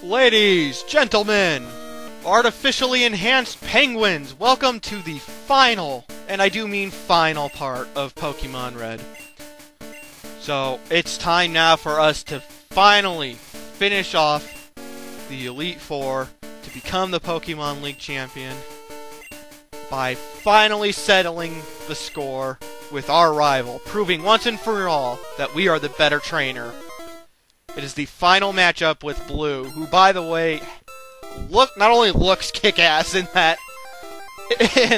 Ladies, gentlemen, artificially enhanced penguins, welcome to the final, and I do mean final part of Pokemon Red. So, it's time now for us to finally finish off the Elite Four to become the Pokemon League champion by finally settling the score with our rival, proving once and for all that we are the better trainer. It is the final matchup with Blue, who, by the way, not only looks kick-ass in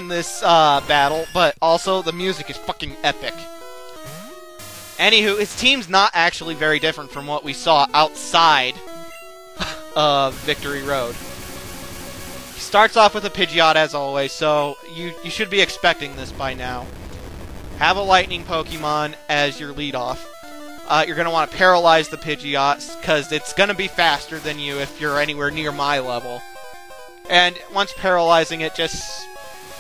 this battle, but also the music is fucking epic. Anywho, his team's not actually very different from what we saw outside of Victory Road. He starts off with a Pidgeot as always, so you should be expecting this by now. Have a Lightning Pokemon as your leadoff. You're going to want to paralyze the Pidgeot, because it's going to be faster than you if you're anywhere near my level. And once paralyzing it, just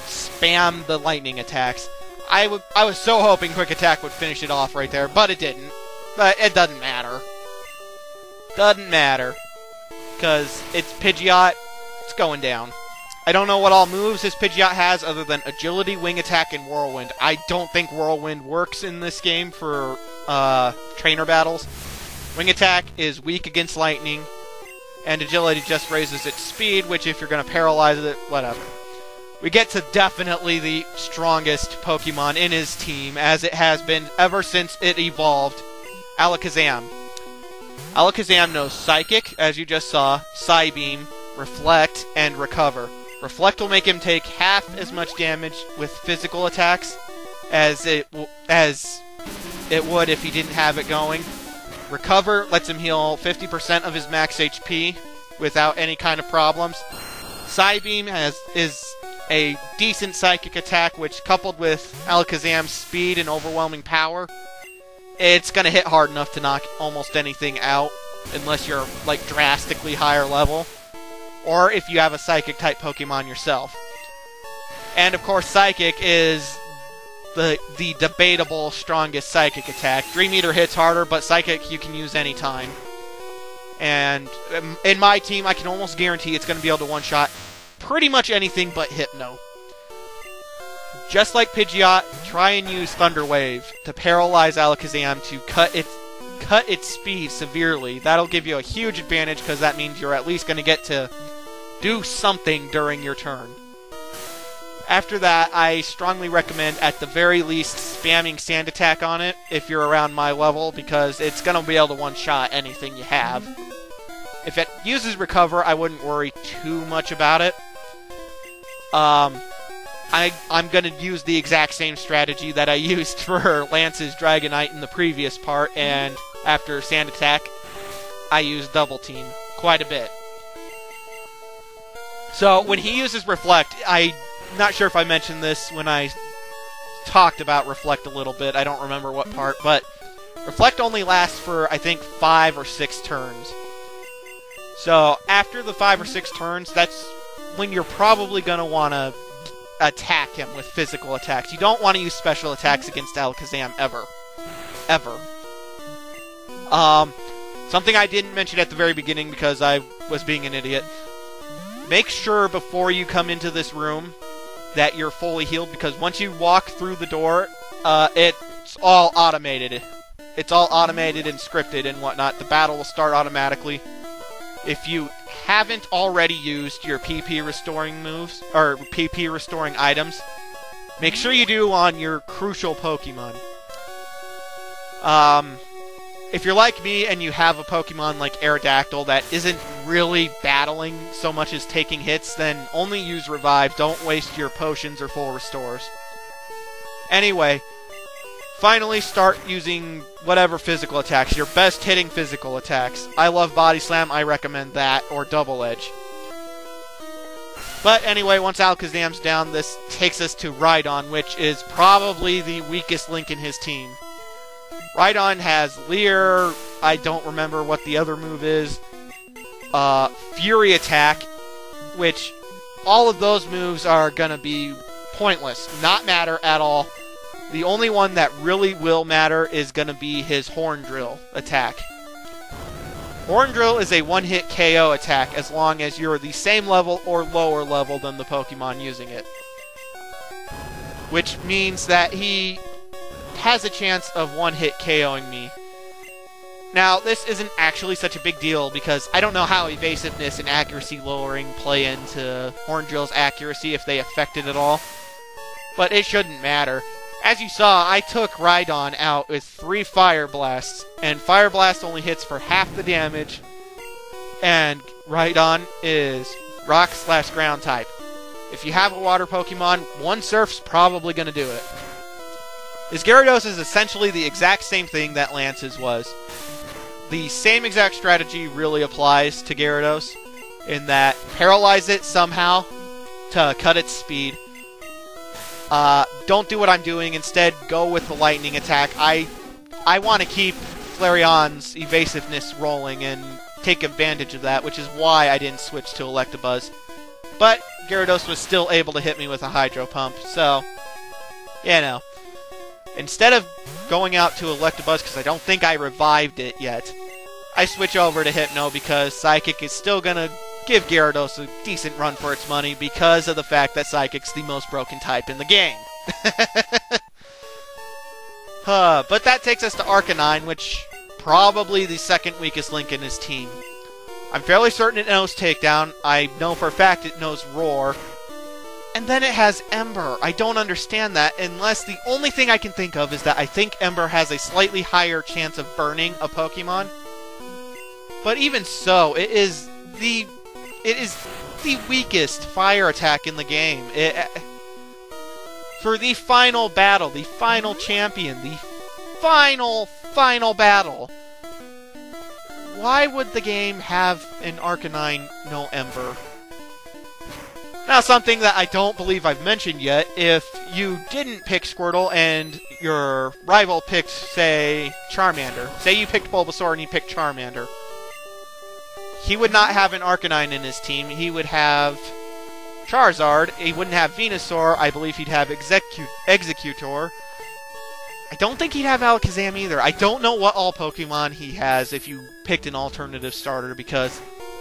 spam the lightning attacks. I was so hoping Quick Attack would finish it off right there, but it didn't. But it doesn't matter. Doesn't matter. Because it's Pidgeot, it's going down. I don't know what all moves his Pidgeot has other than Agility, Wing Attack, and Whirlwind. I don't think Whirlwind works in this game for trainer battles. Wing Attack is weak against Lightning, and Agility just raises its speed, which if you're going to paralyze it, whatever. We get to definitely the strongest Pokemon in his team, as it has been ever since it evolved, Alakazam. Alakazam knows Psychic, as you just saw, Psybeam, Reflect, and Recover. Reflect will make him take half as much damage with physical attacks as it would if he didn't have it going. Recover lets him heal 50% of his max HP without any kind of problems. Psybeam is a decent psychic attack, which coupled with Alakazam's speed and overwhelming power, it's going to hit hard enough to knock almost anything out, unless you're like drastically higher level, or if you have a psychic type Pokemon yourself. And of course Psychic is the debatable strongest psychic attack. Dream Eater hits harder, but Psychic you can use anytime. And in my team, I can almost guarantee it's going to be able to one-shot pretty much anything but Hypno. Just like Pidgeot, try and use Thunder Wave to paralyze Alakazam to cut its speed severely. That'll give you a huge advantage, because that means you're at least going to get to do something during your turn. After that, I strongly recommend, at the very least, spamming Sand Attack on it if you're around my level, because it's going to be able to one-shot anything you have. If it uses Recover, I wouldn't worry too much about it. I'm going to use the exact same strategy that I used for Lance's Dragonite in the previous part, and after Sand Attack, I used Double Team quite a bit. So, when he uses Reflect, I'm not sure if I mentioned this when I talked about Reflect a little bit. I don't remember what part, but Reflect only lasts for, I think, 5 or 6 turns. So, after the 5 or 6 turns, that's when you're probably going to want to attack him with physical attacks. You don't want to use special attacks against Alakazam ever. Ever. Something I didn't mention at the very beginning because I was being an idiot. Make sure before you come into this room that you're fully healed, because once you walk through the door, it's all automated. It's all automated and scripted and whatnot. The battle will start automatically. If you haven't already used your PP restoring moves, or PP restoring items, make sure you do on your crucial Pokemon. If you're like me and you have a Pokemon like Aerodactyl that isn't really battling so much as taking hits, then only use Revive. Don't waste your potions or full restores. Anyway, finally start using whatever physical attacks, your best hitting physical attacks. I love Body Slam, I recommend that, or Double Edge. But anyway, once Alakazam's down, this takes us to Rhydon, which is probably the weakest link in his team. Rhydon has Leer, I don't remember what the other move is, Fury Attack, which all of those moves are going to be pointless, not matter at all. The only one that really will matter is going to be his Horn Drill attack. Horn Drill is a one-hit KO attack as long as you're the same level or lower level than the Pokemon using it. Which means that he has a chance of one-hit KOing me. Now, this isn't actually such a big deal because I don't know how evasiveness and accuracy lowering play into Horn Drill's accuracy, if they affect it at all. But it shouldn't matter. As you saw, I took Rhydon out with 3 Fire Blasts, and Fire Blast only hits for half the damage, and Rhydon is Rock/Ground type. If you have a Water Pokemon, 1 Surf's probably going to do it. His Gyarados is essentially the exact same thing that Lance's was. The same exact strategy really applies to Gyarados, in that paralyze it somehow to cut its speed. Don't do what I'm doing. Instead, go with the lightning attack. I want to keep Flareon's evasiveness rolling and take advantage of that, which is why I didn't switch to Electabuzz. But Gyarados was still able to hit me with a Hydro Pump, so, you know. Instead of going out to Electabuzz, because I don't think I revived it yet, I switch over to Hypno because Psychic is still going to give Gyarados a decent run for its money because of the fact that Psychic's the most broken type in the game. But that takes us to Arcanine, which probably the second weakest link in his team. I'm fairly certain it knows Takedown. I know for a fact it knows Roar. And then it has Ember. I don't understand that unless the only thing I can think of is that I think Ember has a slightly higher chance of burning a Pokemon. But even so, it is the weakest fire attack in the game. For the final battle, the final champion, the final battle, why would the game have an Arcanine no Ember? Now, something that I don't believe I've mentioned yet, if you didn't pick Squirtle and your rival picked, say, Charmander. Say you picked Bulbasaur and you picked Charmander. He would not have an Arcanine in his team. He would have Charizard. He wouldn't have Venusaur. I believe he'd have Executor. I don't think he'd have Alakazam either. I don't know what all Pokemon he has if you picked an alternative starter because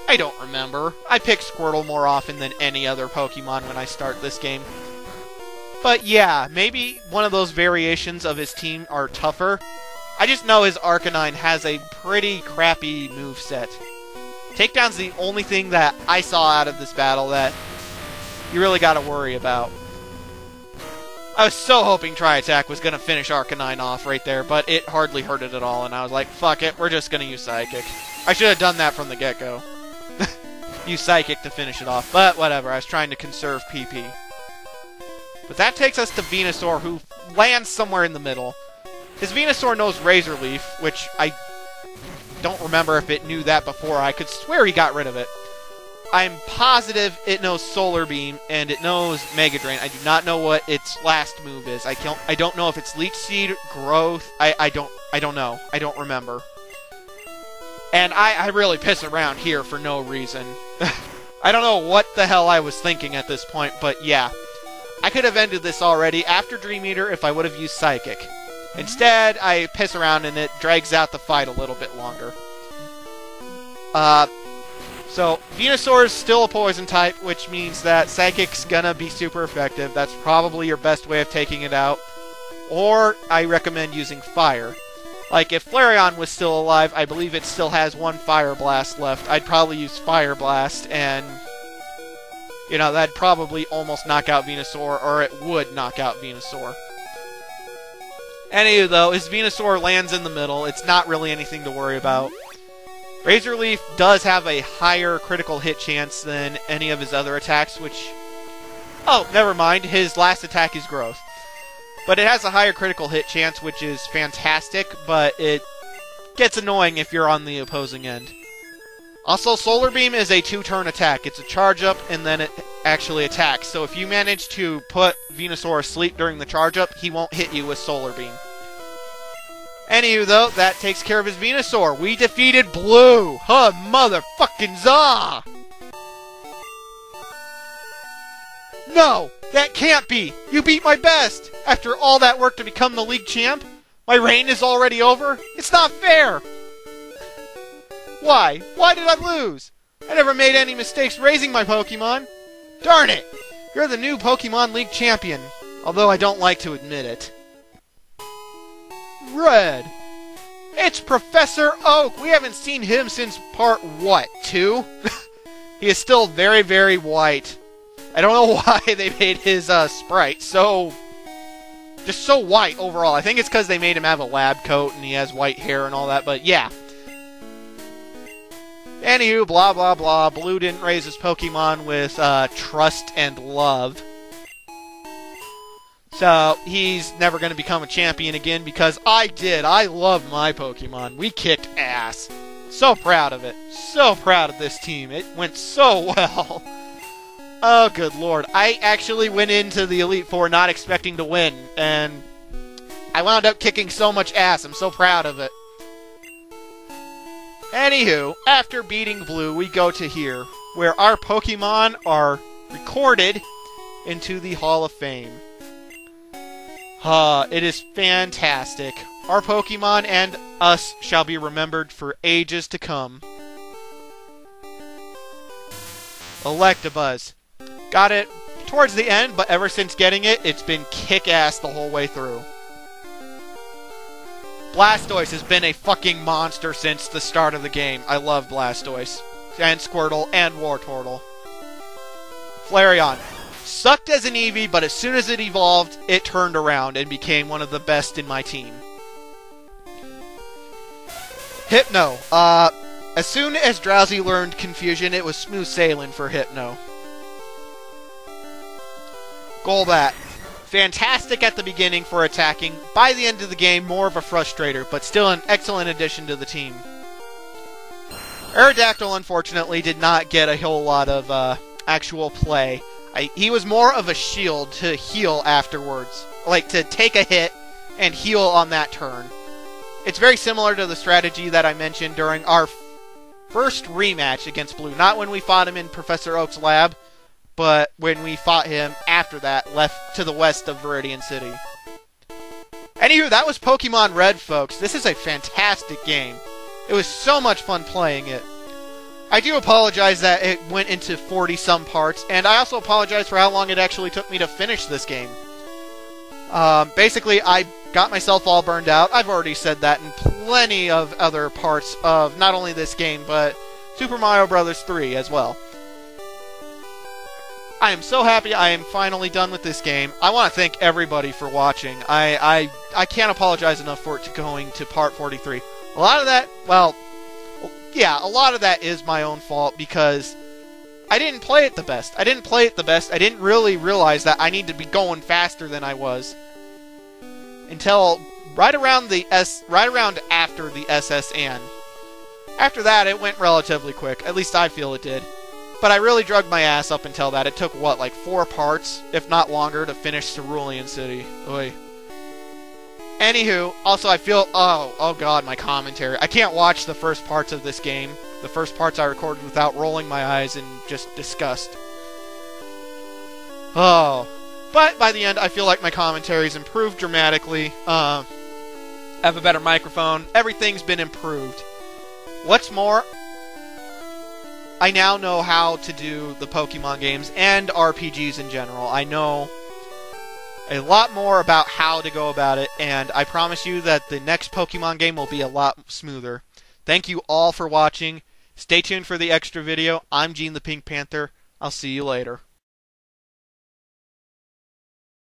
I don't remember. I pick Squirtle more often than any other Pokemon when I start this game. But yeah, maybe one of those variations of his team are tougher. I just know his Arcanine has a pretty crappy moveset. Takedown's the only thing that I saw out of this battle that you really gotta worry about. I was so hoping Tri-Attack was gonna finish Arcanine off right there, but it hardly hurt it at all, and I was like, fuck it, we're just gonna use Psychic. I should have done that from the get-go. Use Psychic to finish it off, but whatever, I was trying to conserve PP. But that takes us to Venusaur, who lands somewhere in the middle. His Venusaur knows Razor Leaf, which I don't remember if it knew that before. I could swear he got rid of it. I'm positive it knows Solar Beam, and it knows Mega Drain. I do not know what its last move is. I don't know if it's Leech Seed, Growth. I don't know. I don't remember. And I really piss around here for no reason. I don't know what the hell I was thinking at this point, but yeah. I could have ended this already after Dream Eater if I would have used Psychic. Instead, I piss around and it drags out the fight a little bit longer. So, Venusaur is still a poison type, which means that Psychic's gonna be super effective. That's probably your best way of taking it out. Or, I recommend using Fire. Like, if Flareon was still alive, I believe it still has 1 Fire Blast left. I'd probably use Fire Blast, and you know, that'd probably almost knock out Venusaur, or it would knock out Venusaur. Anywho, though, his Venusaur lands in the middle. It's not really anything to worry about. Razor Leaf does have a higher critical hit chance than any of his other attacks, which... Oh, never mind. His last attack is Growth. But it has a higher critical hit chance, which is fantastic, but it gets annoying if you're on the opposing end. Also, Solar Beam is a 2-turn attack. It's a charge up, and then it actually attacks. So if you manage to put Venusaur asleep during the charge up, he won't hit you with Solar Beam. Anywho, though, that takes care of his Venusaur. We defeated Blue! Huh, motherfucking za! No! That can't be! You beat my best! After all that work to become the league champ? My reign is already over? It's not fair! Why? Why did I lose? I never made any mistakes raising my Pokemon. Darn it! You're the new Pokemon League champion, although I don't like to admit it. Red! It's Professor Oak! We haven't seen him since part, what, 2? He is still very, very white. I don't know why they made his sprite so... just so white overall. I think it's because they made him have a lab coat and he has white hair and all that, but yeah. Anywho, blah blah blah. Blue didn't raise his Pokemon with trust and love. So, he's never going to become a champion again because I did. I love my Pokemon. We kicked ass. So proud of it. So proud of this team. It went so well. Oh, good lord. I actually went into the Elite Four not expecting to win, and I wound up kicking so much ass. I'm so proud of it. Anywho, after beating Blue, we go to here, where our Pokemon are recorded into the Hall of Fame. It is fantastic. Our Pokemon and us shall be remembered for ages to come. Electabuzz. Got it towards the end, but ever since getting it, it's been kick-ass the whole way through. Blastoise has been a fucking monster since the start of the game. I love Blastoise. And Squirtle and Wartortle. Flareon. Sucked as an Eevee, but as soon as it evolved, it turned around and became one of the best in my team. Hypno. As soon as Drowsy learned Confusion, it was smooth sailing for Hypno. Golbat. Fantastic at the beginning for attacking. By the end of the game, more of a frustrator, but still an excellent addition to the team. Aerodactyl, unfortunately, did not get a whole lot of actual play. He was more of a shield to heal afterwards. Like, to take a hit and heal on that turn. It's very similar to the strategy that I mentioned during our first rematch against Blue. Not when we fought him in Professor Oak's lab, but when we fought him after that, left to the west of Viridian City. Anywho, that was Pokemon Red, folks. This is a fantastic game. It was so much fun playing it. I do apologize that it went into 40-some parts, and I also apologize for how long it actually took me to finish this game. Basically, I got myself all burned out. I've already said that in plenty of other parts of not only this game, but Super Mario Bros. 3 as well. I am so happy I am finally done with this game. I want to thank everybody for watching. I can't apologize enough for it going to part 43. A lot of that, well, yeah, a lot of that is my own fault because I didn't play it the best. I didn't really realize that I need to be going faster than I was until right around after the SSN. After that, it went relatively quick. At least I feel it did. But I really drugged my ass up until that. It took, what, like 4 parts, if not longer, to finish Cerulean City. Oy. Anywho, also I feel... Oh god, my commentary. I can't watch the first parts of this game. The first parts I recorded without rolling my eyes in just disgust. Oh. But by the end, I feel like my commentary's improved dramatically. I have a better microphone. Everything's been improved. What's more... I now know how to do the Pokemon games and RPGs in general. I know a lot more about how to go about it, and I promise you that the next Pokemon game will be a lot smoother. Thank you all for watching. Stay tuned for the extra video. I'm Gene the Pink Panther. I'll see you later.